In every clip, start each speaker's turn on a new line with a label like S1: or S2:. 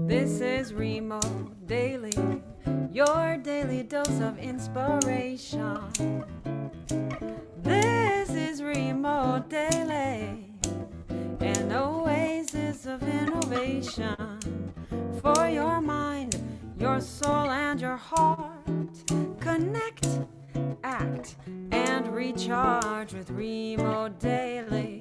S1: This is Remo Daily, your daily dose of inspiration. This is Remo Daily, an oasis of innovation for your mind, your soul, and your heart. Connect, act, and recharge with Remo Daily.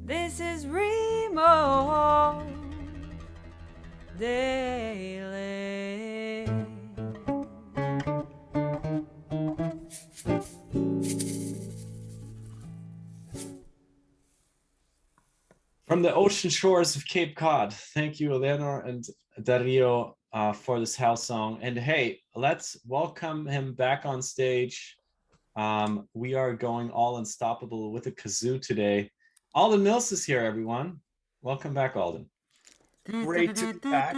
S1: This is Remo Daily.
S2: From the ocean shores of Cape Cod, thank you, Eleanor and Dario, for this house song. And hey, let's welcome him back on stage. We are going all unstoppable with a kazoo today. Alden Mills is here, everyone. Welcome back, Alden.
S3: Great to be back.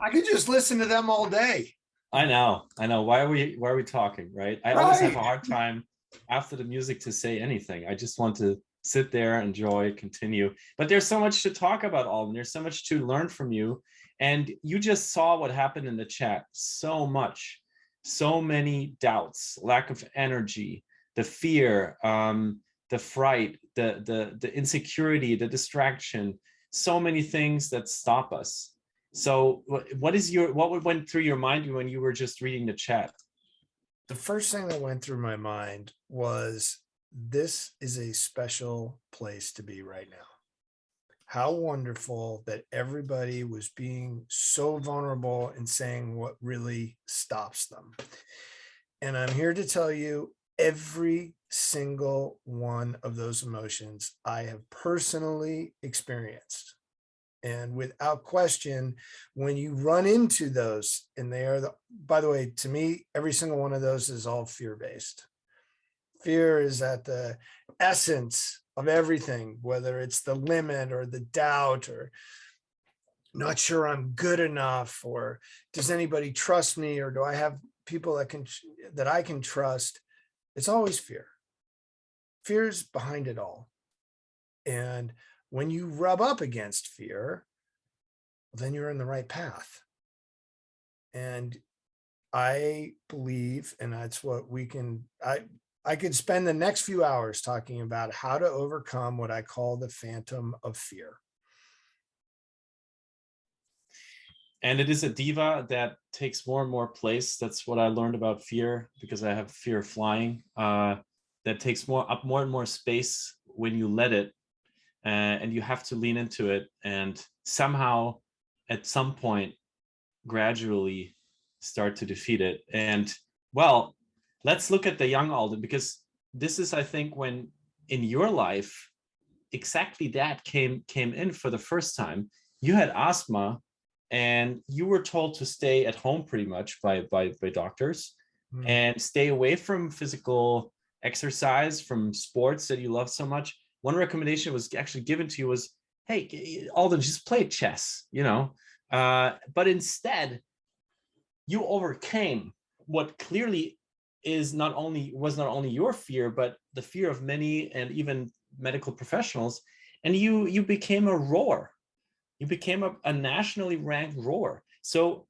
S3: I could just listen to them all day.
S2: I know. Why are we talking, right? I always have a hard time after the music to say anything. I just want to sit there, enjoy, continue. But there's so much to talk about, Alden. There's so much to learn from you. And you just saw what happened in the chat. So much, so many doubts, lack of energy, the fear, the fright, the insecurity, the distraction, so many things that stop us. So what went through your mind when you were just reading the chat?
S3: The first thing that went through my mind was, this is a special place to be right now. How wonderful that everybody was being so vulnerable and saying what really stops them. And I'm here to tell you, every single one of those emotions I have personally experienced. And without question, when you run into those, and they are by the way, to me, every single one of those is all fear-based. Fear is at the essence of everything, whether it's the limit or the doubt, or not sure I'm good enough, or does anybody trust me, or do I have people that I can trust? It's always fear. Fear's behind it all. And when you rub up against fear, then you're in the right path. And I believe, and that's what we can, I could spend the next few hours talking about how to overcome what I call the phantom of fear.
S2: And it is a diva that takes more and more place. That's what I learned about fear, because I have fear of flying. That takes more and more space when you let it. And you have to lean into it, and somehow at some point gradually start to defeat it. And well, let's look at the young Alden, because this is, I think, when in your life exactly that came in for the first time. You had asthma and you were told to stay at home pretty much by doctors, and stay away from physical exercise, from sports that you love so much. One recommendation was actually given to you was, hey, Alden, just play chess, but instead you overcame what clearly was not only your fear, but the fear of many, and even medical professionals. And you became a rower. You became a nationally ranked rower. So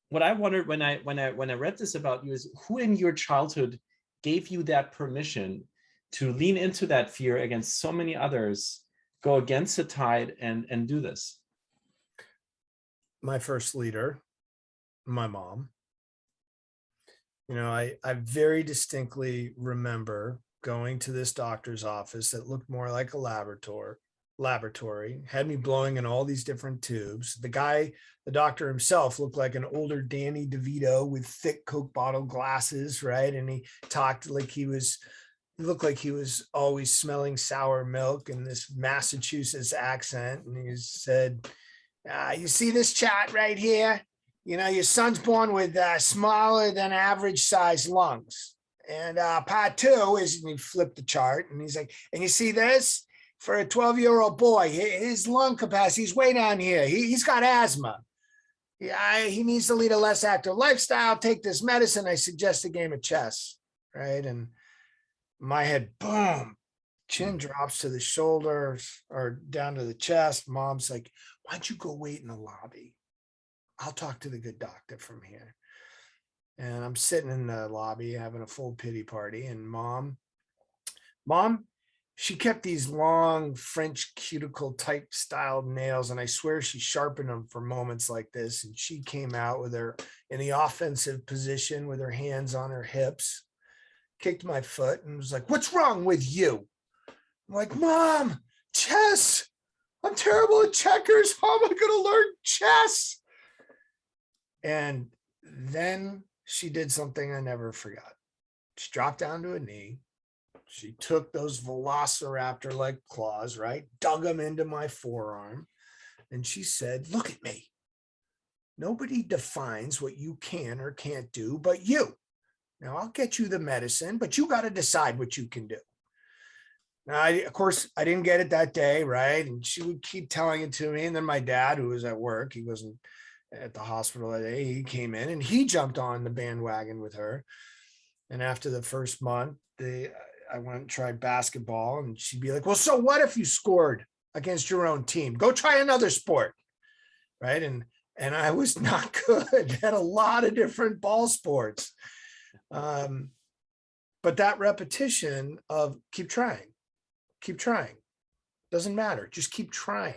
S2: what I wondered when I read this about you is, who in your childhood gave you that permission to lean into that fear against so many others, go against the tide, and do this?
S3: My first leader, my mom. I very distinctly remember going to this doctor's office that looked more like a laboratory, had me blowing in all these different tubes. The doctor himself looked like an older Danny DeVito with thick Coke bottle glasses, right? And he talked like he looked like he was always smelling sour milk in this Massachusetts accent. And he said, you see this chart right here? Your son's born with smaller than average size lungs. And part two is, and he flipped the chart, and he's like, and you see this? For a 12-year-old boy, his lung capacity is way down here. He's got asthma. he needs to lead a less active lifestyle, take this medicine. I suggest a game of chess, right? And my head, boom, chin drops to the shoulders or down to the chest. Mom's like, why don't you go wait in the lobby? I'll talk to the good doctor from here. And I'm sitting in the lobby having a full pity party. And mom, she kept these long French cuticle type styled nails. And I swear she sharpened them for moments like this. And she came out with her in the offensive position with her hands on her hips, kicked my foot and was like, what's wrong with you? I'm like, Mom, chess. I'm terrible at checkers. How am I going to learn chess? And then she did something I never forgot. She dropped down to a knee. She took those velociraptor-like claws, right? Dug them into my forearm. And she said, look at me. Nobody defines what you can or can't do but you. Now, I'll get you the medicine, but you got to decide what you can do. Now, of course, I didn't get it that day, right? And she would keep telling it to me. And then my dad, who was at work, he wasn't at the hospital that day, he came in and he jumped on the bandwagon with her. And after the first month, I went and tried basketball, and she'd be like, well, so what if you scored against your own team? Go try another sport, right? And I was not good at a lot of different ball sports. But that repetition of keep trying, doesn't matter, just keep trying.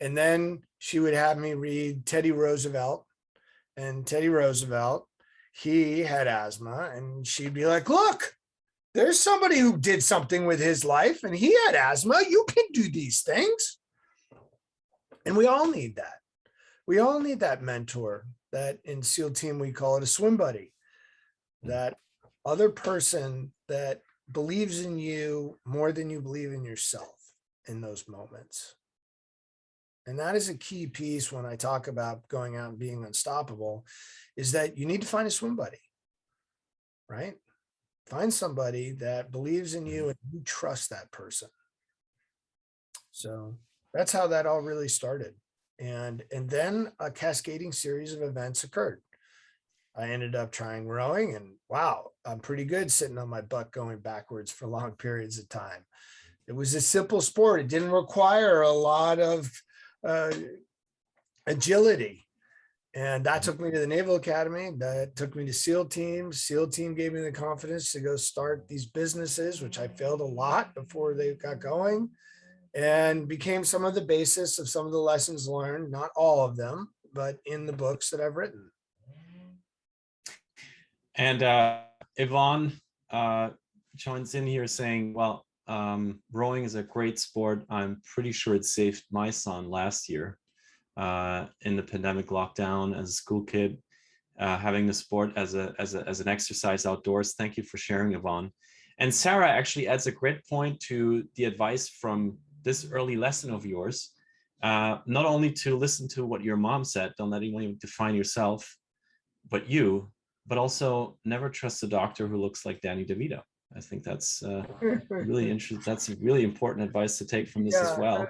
S3: And then she would have me read Teddy Roosevelt, and Teddy Roosevelt, he had asthma, and she'd be like, look, there's somebody who did something with his life and he had asthma. You can do these things. And we all need that. We all need that mentor, that in SEAL team, we call it a swim buddy, that other person that believes in you more than you believe in yourself in those moments. And that is a key piece when I talk about going out and being unstoppable, is that you need to find a swim buddy, right? Find somebody that believes in you and you trust that person. So that's how that all really started. And then a cascading series of events occurred. I ended up trying rowing, and wow, I'm pretty good sitting on my butt going backwards for long periods of time. It was a simple sport. It didn't require a lot of agility. And that took me to the Naval Academy. That took me to SEAL team. SEAL team gave me the confidence to go start these businesses, which I failed a lot before they got going, and became some of the basis of some of the lessons learned, not all of them, but in the books that I've written.
S2: And Yvonne joins in here saying, well, rowing is a great sport. I'm pretty sure it saved my son last year. In the pandemic lockdown as a school kid, having the sport as an exercise outdoors. Thank you for sharing, Yvonne. And Sarah actually adds a great point to the advice from this early lesson of yours, not only to listen to what your mom said, don't let anyone define yourself, but you, but also never trust a doctor who looks like Danny DeVito. I think that's really interesting. That's really important advice to take from this as well.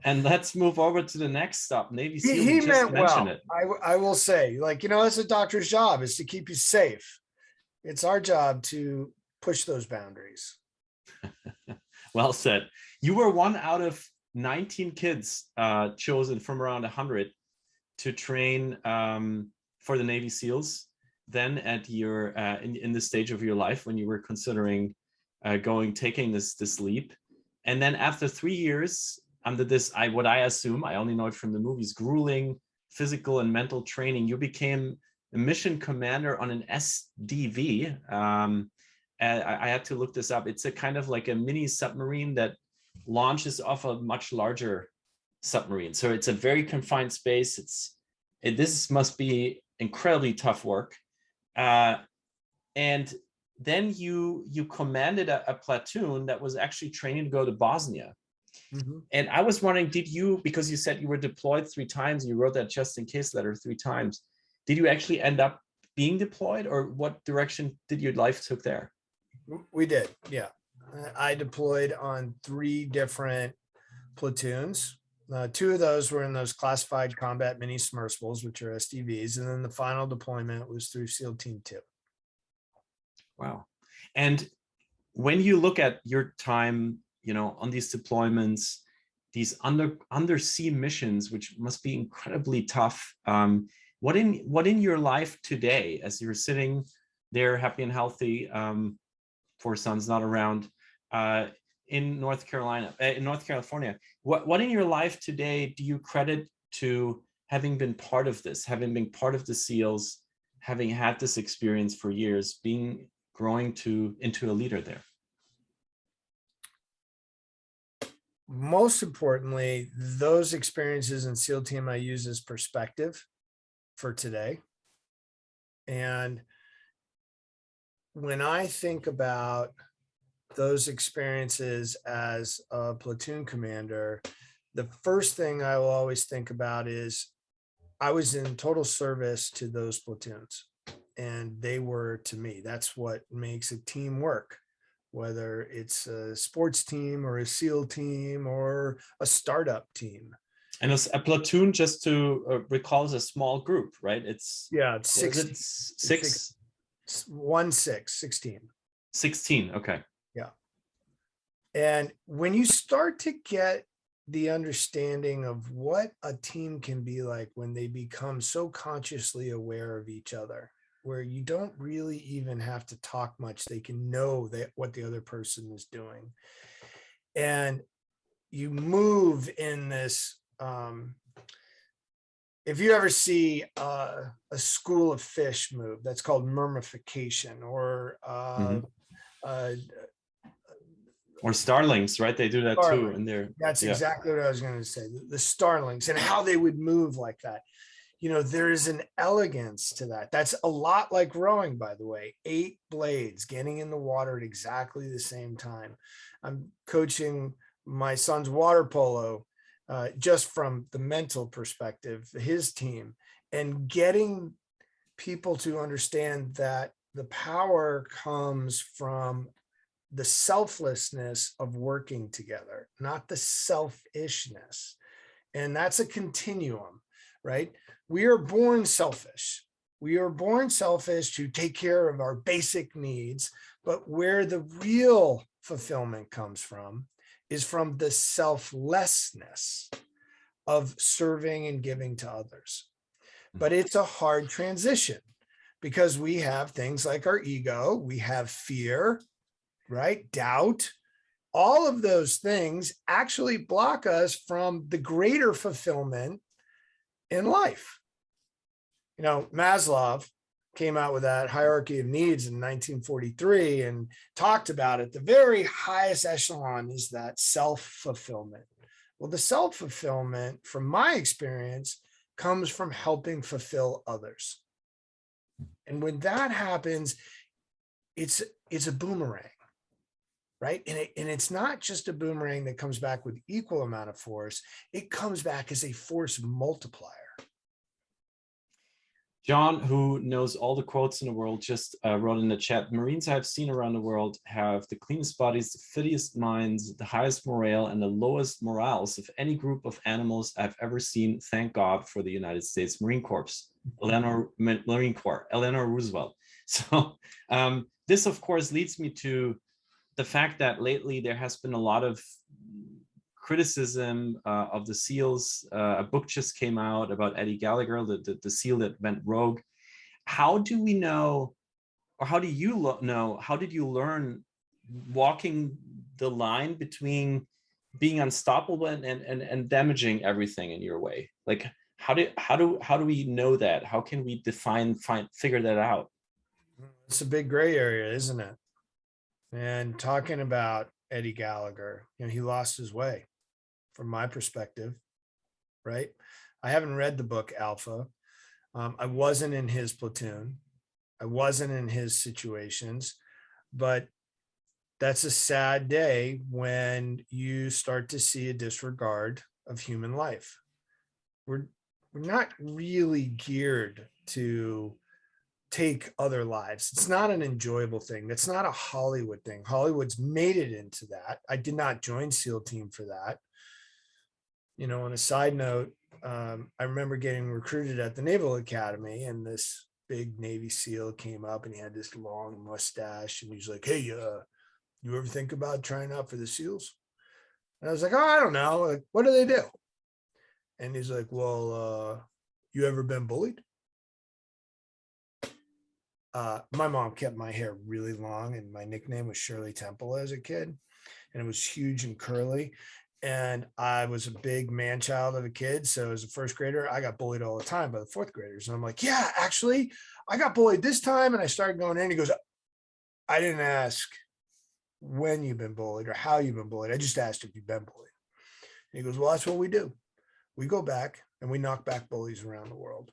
S2: And let's move over to the next stop. Navy SEAL.
S3: He
S2: just
S3: meant well.
S2: it.
S3: I will say, like, that's a doctor's job, is to keep you safe. It's our job to push those boundaries.
S2: Well said. You were one out of 19 kids chosen from around 100 to train for the Navy SEALs. Then at your in the stage of your life when you were considering taking this leap, and then after 3 years under this, what I assume, I only know it from the movies, grueling physical and mental training, you became a mission commander on an SDV. I had to look this up. It's a kind of like a mini submarine that launches off a much larger submarine. So it's a very confined space. This must be incredibly tough work. And then you commanded a platoon that was actually training to go to Bosnia. Mm-hmm. And I was wondering, because you said you were deployed 3 times, you wrote that just in case letter 3 times, did you actually end up being deployed, or what direction did your life took there?
S3: We did, yeah. I deployed on 3 different platoons. Two of those were in those classified combat mini submersibles, which are SDVs. And then the final deployment was through SEAL Team 2.
S2: Wow. And when you look at your time, on these deployments, these undersea missions, which must be incredibly tough, what in your life today, as you're sitting there happy and healthy, four sons not around, in North California, what in your life today do you credit to having been part of this, having been part of the SEALs, having had this experience for years, growing into a leader there?
S3: Most importantly, those experiences in SEAL Team I use as perspective for today. And when I think about those experiences as a platoon commander, the first thing I will always think about is I was in total service to those platoons, and they were to me. That's what makes a team work, whether it's a sports team or a SEAL team or a startup team.
S2: And it's a platoon, just to recall, is a small group, right? It's
S3: 16.
S2: 16. Okay.
S3: Yeah. And when you start to get the understanding of what a team can be like when they become so consciously aware of each other, where you don't really even have to talk much, they can know that what the other person is doing. And you move in this, if you ever see a school of fish move, that's called murmification, or
S2: or starlings, right? They do that too. And
S3: that's exactly what I was going to say. The starlings and how they would move like that. There is an elegance to that. That's a lot like rowing, by the way. 8 blades getting in the water at exactly the same time. I'm coaching my son's water polo, just from the mental perspective, his team, and getting people to understand that the power comes from the selflessness of working together, not the selfishness. And that's a continuum, right? We are born selfish. We are born selfish to take care of our basic needs, but where the real fulfillment comes from is from the selflessness of serving and giving to others. But it's a hard transition because we have things like our ego, we have fear, right? Doubt. All of those things actually block us from the greater fulfillment in life. Maslow came out with that hierarchy of needs in 1943 and talked about it. The very highest echelon is that self-fulfillment. Well, the self-fulfillment, from my experience, comes from helping fulfill others. And when that happens, it's a boomerang, right? And it's not just a boomerang that comes back with equal amount of force. It comes back as a force multiplier.
S2: John, who knows all the quotes in the world, just wrote in the chat: Marines I've seen around the world have the cleanest bodies, the fittest minds, the highest morale, and the lowest morales of any group of animals I've ever seen. Thank God for the United States Marine Corps. Eleanor Roosevelt. So this, of course, leads me to the fact that lately there has been a lot of criticism of the SEALs. A book just came out about Eddie Gallagher, the SEAL that went rogue. How do we know, or how do you know, how did you learn walking the line between being unstoppable and damaging everything in your way? Like, how do we know that? How can we figure that out?
S3: It's a big gray area, isn't it? And talking about Eddie Gallagher, he lost his way from my perspective, right? I haven't read the book Alpha. I wasn't in his platoon. I wasn't in his situations, but that's a sad day when you start to see a disregard of human life. We're not really geared to take other lives. It's not an enjoyable thing. That's not a Hollywood thing. Hollywood's made it into that. I did not join SEAL Team for that. You know, on a side note, I remember getting recruited at the Naval Academy, and this big Navy SEAL came up and he had this long mustache, and he's like, "Hey, you ever think about trying out for the SEALs?" And I was like, "Oh, I don't know. Like, what do they do?" And he's like, "Well, you ever been bullied?" My mom kept my hair really long, and my nickname was Shirley Temple as a kid, and it was huge and curly. And I was a big man child of a kid. So as a first grader, I got bullied all the time by the fourth graders. And I'm like, "Yeah, actually, I got bullied this time." And I started going in. He goes, "I didn't ask when you've been bullied or how you've been bullied. I just asked if you've been bullied." And he goes, "Well, that's what we do. We go back and we knock back bullies around the world."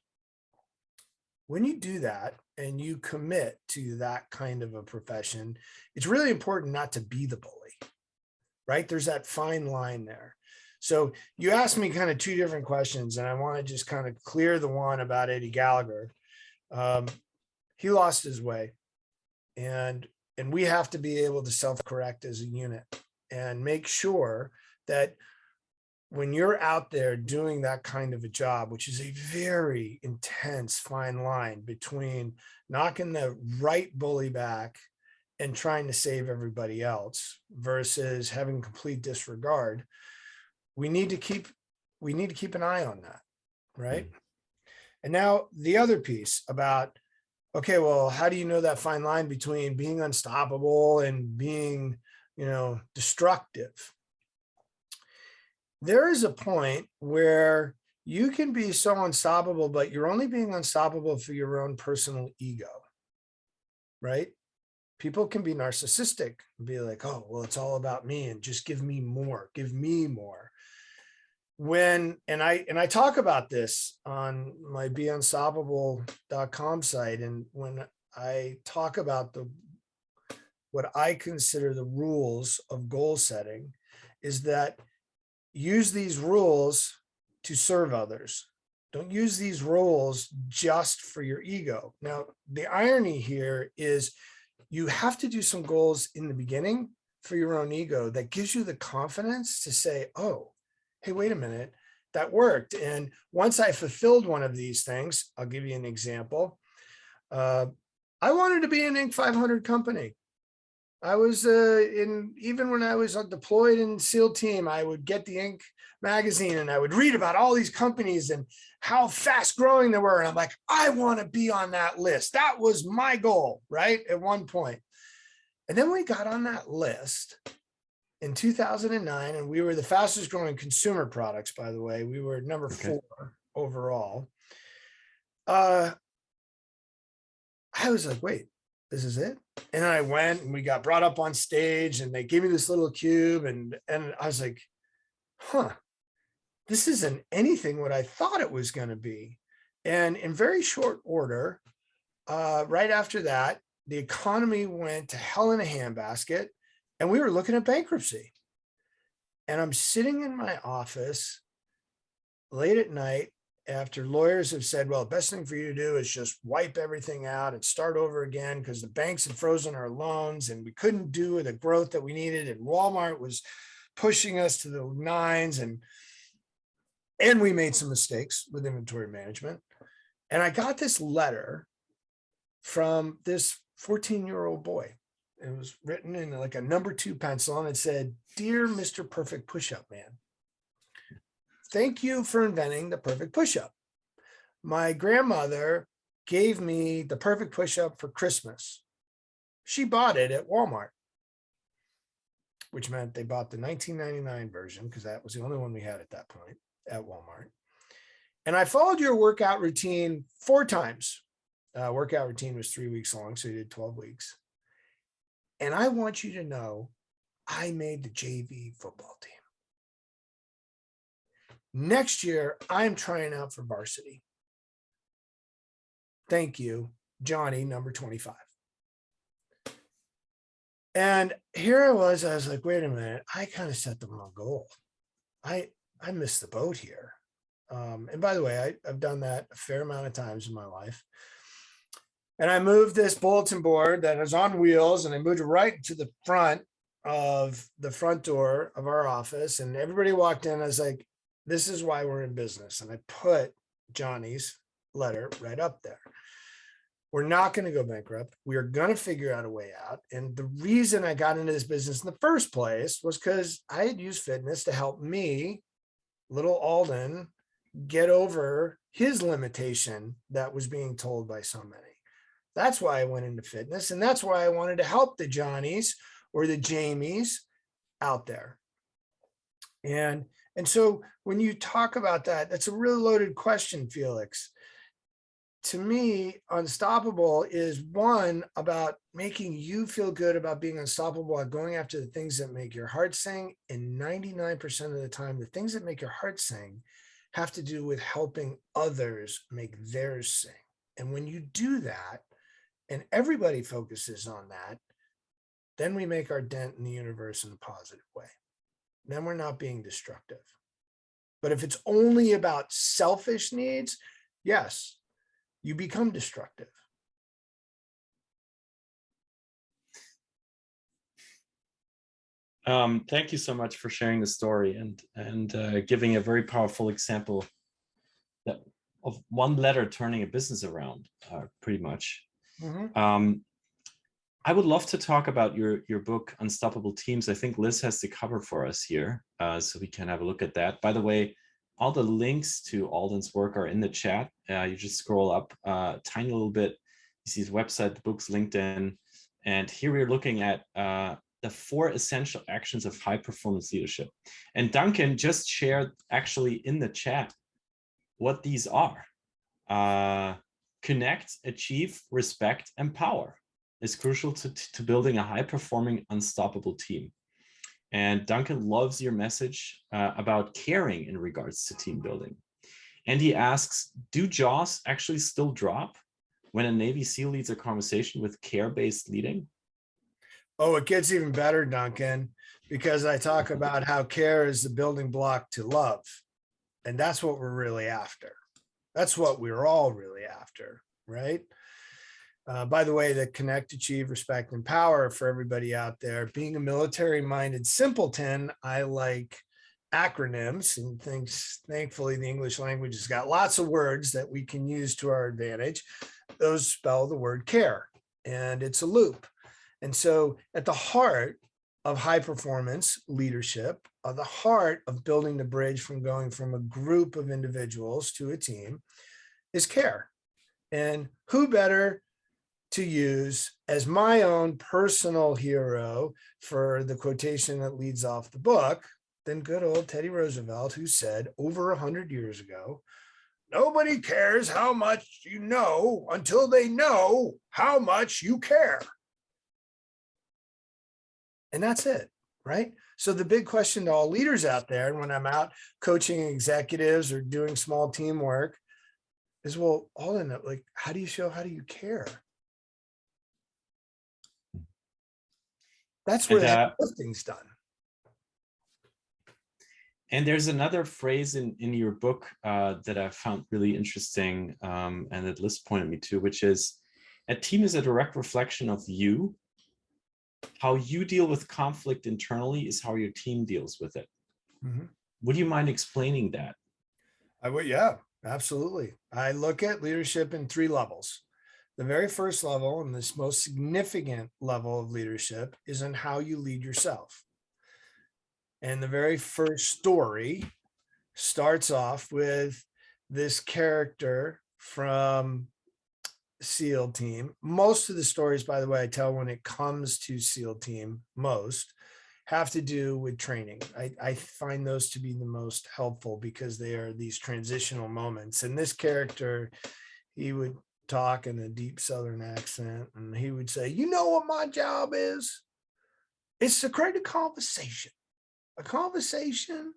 S3: When you do that and you commit to that kind of a profession, it's really important not to be the bully, right? There's that fine line there. So you asked me kind of two different questions, and I want to just kind of clear the one about Eddie Gallagher. He lost his way, and we have to be able to self-correct as a unit and make sure that when you're out there doing that kind of a job, which is a very intense fine line between knocking the right bully back and trying to save everybody else versus having complete disregard, we need to keep an eye on that, right? And now the other piece about, okay, well, how do you know that fine line between being unstoppable and being, destructive? There is a point where you can be so unstoppable, but you're only being unstoppable for your own personal ego, right? People can be narcissistic and be like, "Oh, well, it's all about me and just give me more, give me more." And I talk about this on my beunstoppable.com site. And when I talk about what I consider the rules of goal setting, is that use these rules to serve others. Don't use these rules just for your ego. Now, the irony here is you have to do some goals in the beginning for your own ego that gives you the confidence to say, "Oh, hey, wait a minute, that worked." And once I fulfilled one of these things, I'll give you an example. I wanted to be an Inc. 500 company. I was even when I was deployed in SEAL team, I would get the Inc. magazine and I would read about all these companies and how fast growing they were. And I'm like, I want to be on that list. That was my goal, right? At one point. And then we got on that list in 2009, and we were the fastest growing consumer products, by the way. We were number 4 overall. I was like, wait, this is it? And I went and we got brought up on stage and they gave me this little cube, and I was like, this isn't anything what I thought it was going to be. And in very short order, right after that, the economy went to hell in a handbasket and we were looking at bankruptcy. And I'm sitting in my office late at night after lawyers have said, well, the best thing for you to do is just wipe everything out and start over again because the banks had frozen our loans and we couldn't do the growth that we needed. And Walmart was pushing us to the nines, and we made some mistakes with inventory management. And I got this letter from this 14-year-old boy. It was written in like a number 2 pencil, and it said, "Dear Mr. Perfect Push-Up Man, thank you for inventing the perfect push-up. My grandmother gave me the perfect push-up for Christmas. She bought it at Walmart," which meant they bought the 1999 version because that was the only one we had at that point at Walmart. "And I followed your workout routine 4 times. Workout routine was 3 weeks long, so you did 12 weeks. And I want you to know I made the JV football team. Next year, I'm trying out for varsity. Thank you, Johnny, number 25. And here I was like, wait a minute, I kind of set the wrong goal. I missed the boat here. And by the way, I've done that a fair amount of times in my life. And I moved this bulletin board that was on wheels, and I moved it right to the front of the front door of our office. And everybody walked in. I was like, This is why we're in business. And I put Johnny's letter right up there. We're not going to go bankrupt. We are going to figure out a way out. And the reason I got into this business in the first place was because I had used fitness to help me, little Alden, get over his limitation that was being told by so many. That's why I went into fitness. And that's why I wanted to help the Johnnies or the Jamies out there. And so when you talk about that, that's a really loaded question, Felix. To me, unstoppable is one about making you feel good about being unstoppable and going after the things that make your heart sing. And 99% of the time, the things that make your heart sing have to do with helping others make theirs sing. And when you do that, and everybody focuses on that, then we make our dent in the universe in a positive way. Then we're not being destructive. But if it's only about selfish needs, yes, you become destructive.
S2: Thank you so much for sharing the story and giving a very powerful example of one letter turning a business around, pretty much.
S3: Mm-hmm.
S2: I would love to talk about your book, Unstoppable Teams. I think Liz has the cover for us here, so we can have a look at that. By the way, all the links to Alden's work are in the chat. You just scroll up a tiny little bit. You see his website, the books, LinkedIn. And here we're looking at the 4 essential actions of high performance leadership. And Duncan just shared actually in the chat what these are. Connect, achieve, respect, empower is crucial to building a high performing, unstoppable team. And Duncan loves your message about caring in regards to team building. And he asks, do jaws actually still drop when a Navy SEAL leads a conversation with care-based leading?
S3: Oh, it gets even better, Duncan, because I talk about how care is the building block to love. And that's what we're really after. That's what we're all really after, right? By the way, the connect, achieve, respect, and power for everybody out there. Being a military-minded simpleton, I like acronyms and things. Thankfully, the English language has got lots of words that we can use to our advantage. Those spell the word care, and it's a loop. And so at the heart of high performance leadership, at the heart of building the bridge from going from a group of individuals to a team is care. And who better to use as my own personal hero for the quotation that leads off the book than good old Teddy Roosevelt, who said over 100 years ago, nobody cares how much you know until they know how much you care. And that's it, right? So the big question to all leaders out there, and when I'm out coaching executives or doing small teamwork, is, well, Alden, like, how do you show, how do you care? That's where the lifting's done.
S2: And there's another phrase in your book that I found really interesting, and that Liz pointed me to, which is, a team is a direct reflection of you. How you deal with conflict internally is how your team deals with it. Mm-hmm. Would you mind explaining that?
S3: I would, yeah, absolutely. I look at leadership in 3 levels. The very first level, and this most significant level of leadership, is in how you lead yourself. And the very first story starts off with this character from SEAL team. Most of the stories, by the way, I tell when it comes to SEAL team, most have to do with training. I find those to be the most helpful because they are these transitional moments. And this character, he would talk in a deep Southern accent, and he would say, you know what my job is? It's to create a conversation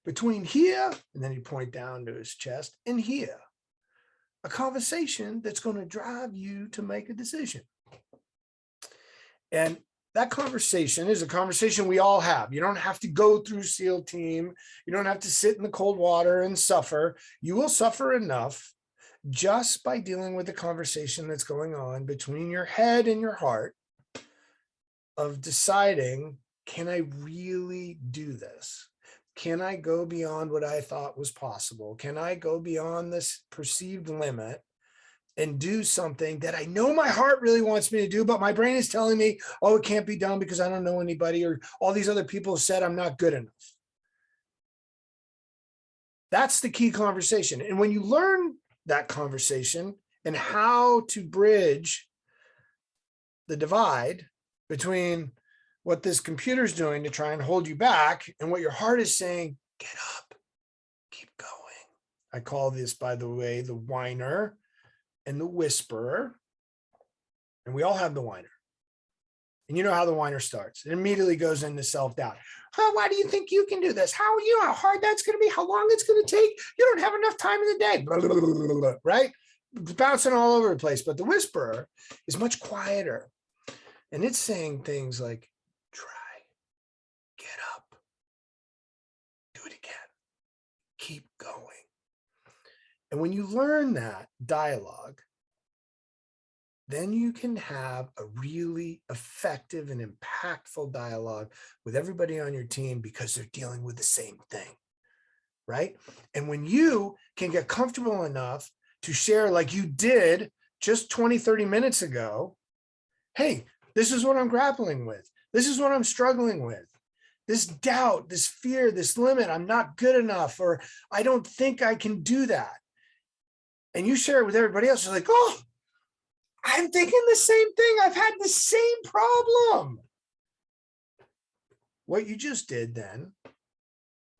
S3: between here, and then he'd point down to his chest, and here. A conversation that's going to drive you to make a decision. And that conversation is a conversation we all have. You don't have to go through SEAL team. You don't have to sit in the cold water and suffer. You will suffer enough just by dealing with the conversation that's going on between your head and your heart of deciding, can I really do this? can I go beyond what I thought was possible? Can I go beyond this perceived limit and do something that I know my heart really wants me to do, but my brain is telling me, oh, it can't be done because I don't know anybody, or all these other people have said I'm not good enough. That's the key conversation. And when you learn that conversation and how to bridge the divide between what this computer's doing to try and hold you back and what your heart is saying, get up, keep going. I call this, by the way, the whiner and the whisperer. And we all have the whiner. And you know how the whiner starts. It immediately goes into self-doubt. Oh, why do you think you can do this? How you know how hard that's going to be? How long it's going to take? You don't have enough time in the day. Blah, blah, blah, blah, blah, right? Bouncing all over the place. But the whisperer is much quieter. And it's saying things like, try, get up, do it again, keep going. And when you learn that dialogue, then you can have a really effective and impactful dialogue with everybody on your team because they're dealing with the same thing, right? And when you can get comfortable enough to share like you did just 20, 30 minutes ago, hey, this is what I'm grappling with. This is what I'm struggling with. This doubt, this fear, this limit, I'm not good enough, or I don't think I can do that. And you share it with everybody else, you're like, oh, I'm thinking the same thing. I've had the same problem. What you just did then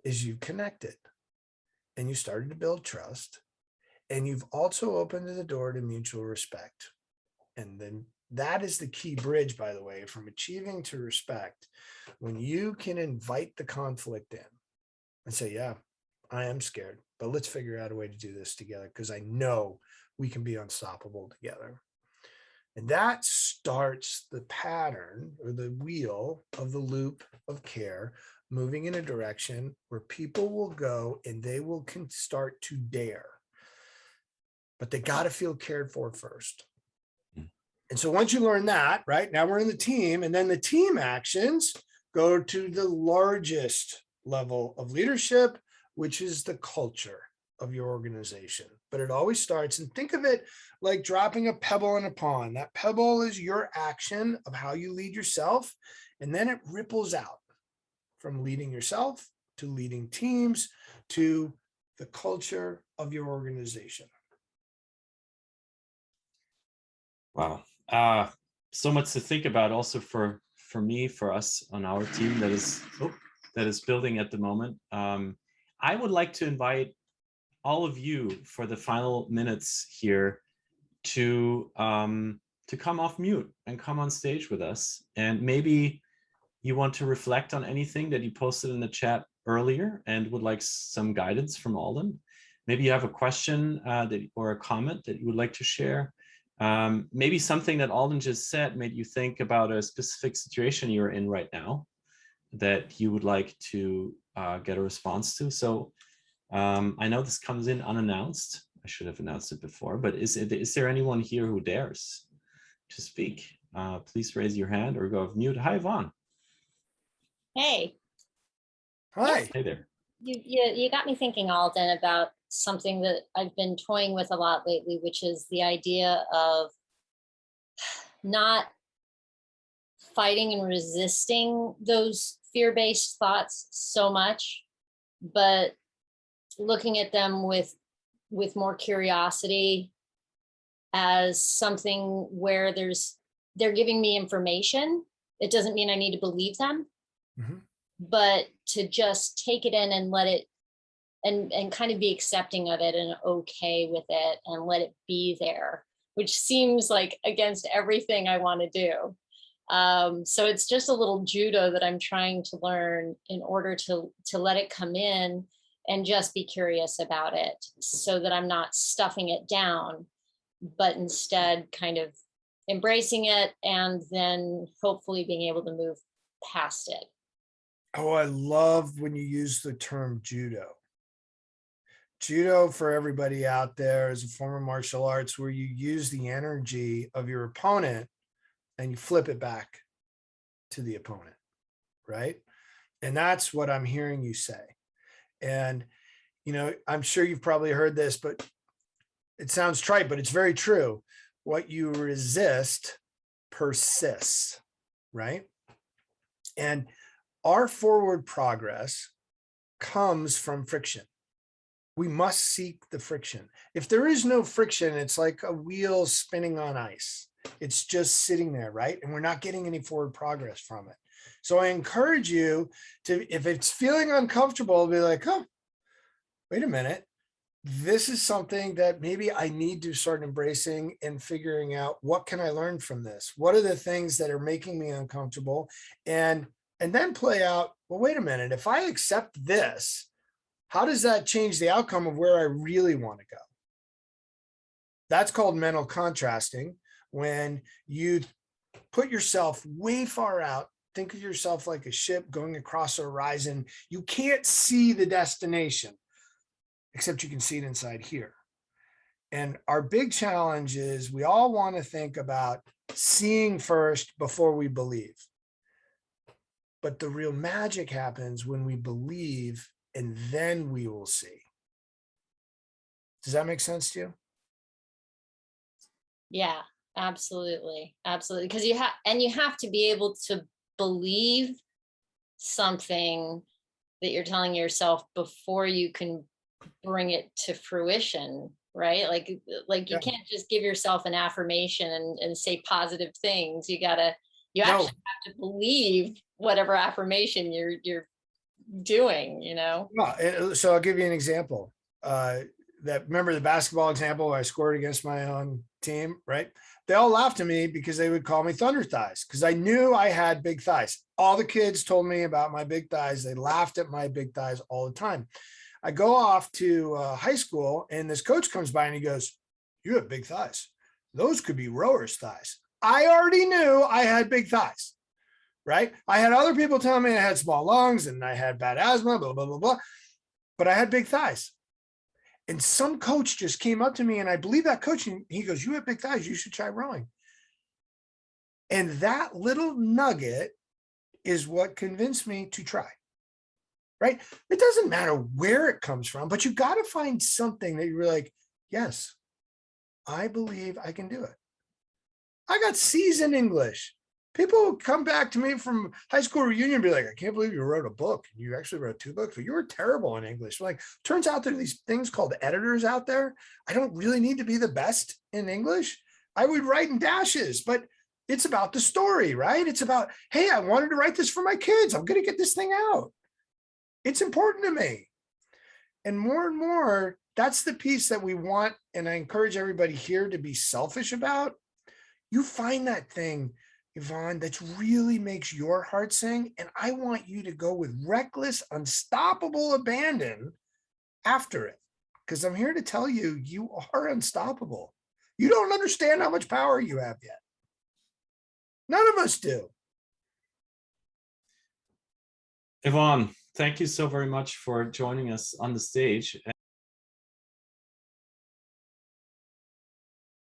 S3: is you connected and you started to build trust, and you've also opened the door to mutual respect. And then that is the key bridge, by the way, from achieving to respect. When you can invite the conflict in and say, yeah, I am scared, but let's figure out a way to do this together because I know we can be unstoppable together. And that starts the pattern or the wheel of the loop of care moving in a direction where people will go and they will start to dare. But they got to feel cared for first. And so once you learn that, right, now we're in the team, and then the team actions go to the largest level of leadership, which is the culture of your organization. But it always starts, and think of it like dropping a pebble in a pond. That pebble is your action of how you lead yourself, and then it ripples out from leading yourself to leading teams to the culture of your organization.
S2: Wow. So much to think about also for me, for us on our team that is building at the moment. I would like to invite all of you for the final minutes here to come off mute and come on stage with us. And maybe you want to reflect on anything that you posted in the chat earlier and would like some guidance from Alden. Maybe you have a question or a comment that you would like to share. Maybe something that Alden just said made you think about a specific situation you're in right now that you would like to get a response to. So I know this comes in unannounced. I should have announced it before, but is there anyone here who dares to speak? Please raise your hand or go off mute. Hi, Yvonne.
S4: Hey.
S3: Hi.
S2: Hey there.
S4: You got me thinking, Alden, about something that I've been toying with a lot lately, which is the idea of not fighting and resisting those fear-based thoughts so much, but looking at them with more curiosity as something where they're giving me information. It doesn't mean I need to believe them, but to just take it in and let it and kind of be accepting of it and okay with it and let it be there, which seems like against everything I want to do. So it's just a little judo that I'm trying to learn in order to let it come in and just be curious about it so that I'm not stuffing it down, but instead kind of embracing it and then hopefully being able to move past it.
S3: Oh, I love when you use the term judo. Judo, for everybody out there, is a form of martial arts where you use the energy of your opponent and you flip it back to the opponent, right? And that's what I'm hearing you say. And, I'm sure you've probably heard this, but it sounds trite, but it's very true. What you resist persists, right? And our forward progress comes from friction. We must seek the friction. If there is no friction, it's like a wheel spinning on ice. It's just sitting there, right? And we're not getting any forward progress from it. So I encourage you to, if it's feeling uncomfortable, be like, oh, wait a minute. This is something that maybe I need to start embracing and figuring out, what can I learn from this? What are the things that are making me uncomfortable? And then play out, well, wait a minute, if I accept this, how does that change the outcome of where I really want to go? That's called mental contrasting. When you put yourself way far out, think of yourself like a ship going across a horizon. You can't see the destination, except you can see it inside here. And our big challenge is we all want to think about seeing first before we believe. But the real magic happens when we believe, and then we will see. Does that make sense to you?
S4: Yeah, absolutely. Absolutely. Because you have to be able to believe something that you're telling yourself before you can bring it to fruition, right? Like you can't just give yourself an affirmation and say positive things. You actually have to believe whatever affirmation you're doing,
S3: Well, so I'll give you an example. Remember the basketball example where I scored against my own team, right? They all laughed at me because they would call me Thunder Thighs, because I knew I had big thighs. All the kids told me about my big thighs. They laughed at my big thighs all the time. I go off to high school, and this coach comes by and he goes, "You have big thighs. Those could be rowers' thighs." I already knew I had big thighs, right? I had other people telling me I had small lungs and I had bad asthma, blah, blah, blah, blah. But I had big thighs. And some coach just came up to me, and I believe that coach, and he goes, "You have big thighs. You should try rowing." And that little nugget is what convinced me to try, right? It doesn't matter where it comes from, but you got to find something that you're like, yes, I believe I can do it. I got C's in English. People would come back to me from high school reunion and be like, "I can't believe you wrote a book. You actually wrote 2 books, but you were terrible in English." Like, turns out there are these things called editors out there. I don't really need to be the best in English. I would write in dashes, but it's about the story, right? It's about, hey, I wanted to write this for my kids. I'm going to get this thing out. It's important to me. And more, that's the piece that we want. And I encourage everybody here to be selfish about. You find that thing, Yvonne, that really makes your heart sing. And I want you to go with reckless, unstoppable abandon after it. Because I'm here to tell you, you are unstoppable. You don't understand how much power you have yet. None of us do.
S2: Yvonne, thank you so very much for joining us on the stage.